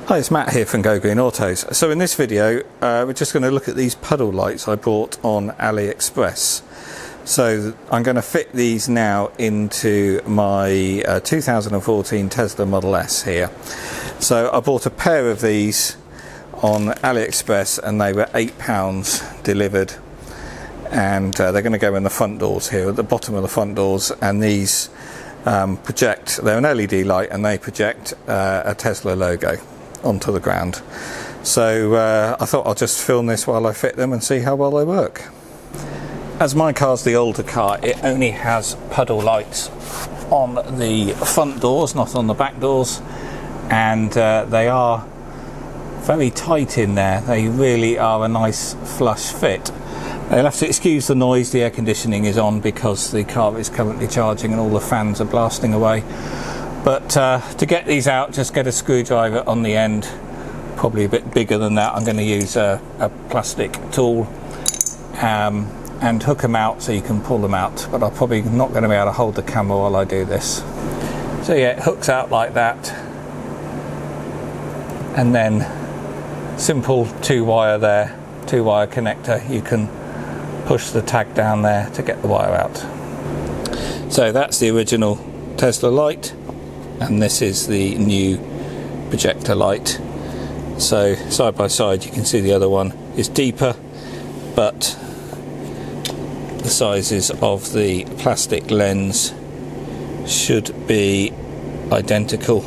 Hi, it's Matt here from Go Green Autos. So in this video we're just going to look at these puddle lights I bought on AliExpress. So I'm going to fit these now into my 2014 Tesla Model S here. So I bought a pair of these on AliExpress and they were £8 delivered, and they're going to go in the front doors here, at the bottom of the front doors, and these project, they're an LED light and they project a Tesla logo onto the ground. So I thought I'll just film this while I fit them and see how well they work. As my car's the older car, it only has puddle lights on the front doors, not on the back doors, and they are very tight in there. They really are a nice flush fit. You'll have to excuse the noise, the air conditioning is on because the car is currently charging and all the fans are blasting away. But to get these out, just get a screwdriver on the end, probably a bit bigger than that. I'm going to use a plastic tool and hook them out so you can pull them out, but I'm probably not going to be able to hold the camera while I do this. So yeah, it hooks out like that, and then simple two-wire connector. You can push the tag down there to get the wire out. So that's the original Tesla light, and this is the new projector light. So side by side you can see the other one is deeper, but the sizes of the plastic lens should be identical.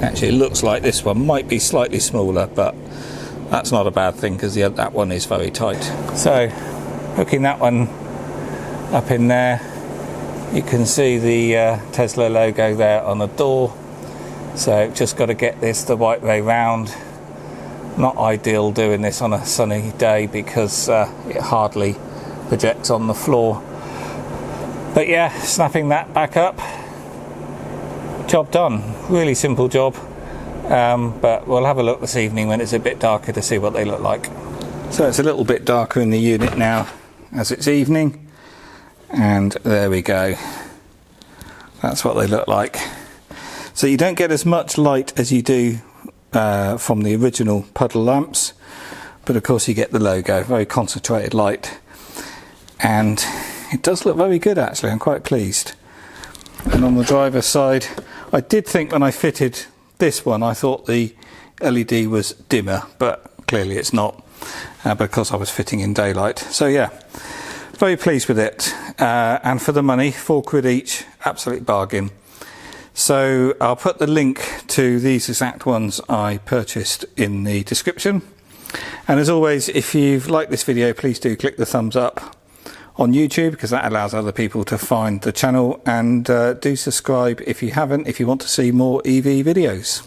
Actually, it looks like this one might be slightly smaller, but that's not a bad thing because that one is very tight. So hooking that one up in there, you can see the Tesla logo there on the door. So just got to get this the right way round. Not ideal doing this on a sunny day because it hardly projects on the floor. But yeah, snapping that back up, job done. Really simple job, but we'll have a look this evening when it's a bit darker to see what they look like. So it's a little bit darker in the unit now as it's evening, and there we go. That's what they look like. So you don't get as much light as you do from the original puddle lamps, but of course you get the logo, very concentrated light, and it does look very good actually. I'm quite pleased. And on the driver's side, I did think when I fitted this one, I thought the LED was dimmer, but clearly it's not, because I was fitting in daylight. So yeah, very pleased with it, and for the money, £4 each, absolute bargain. So I'll put the link to these exact ones I purchased in the description. And as always, if you've liked this video, please do click the thumbs up on YouTube, because that allows other people to find the channel, and do subscribe if you haven't, if you want to see more EV videos.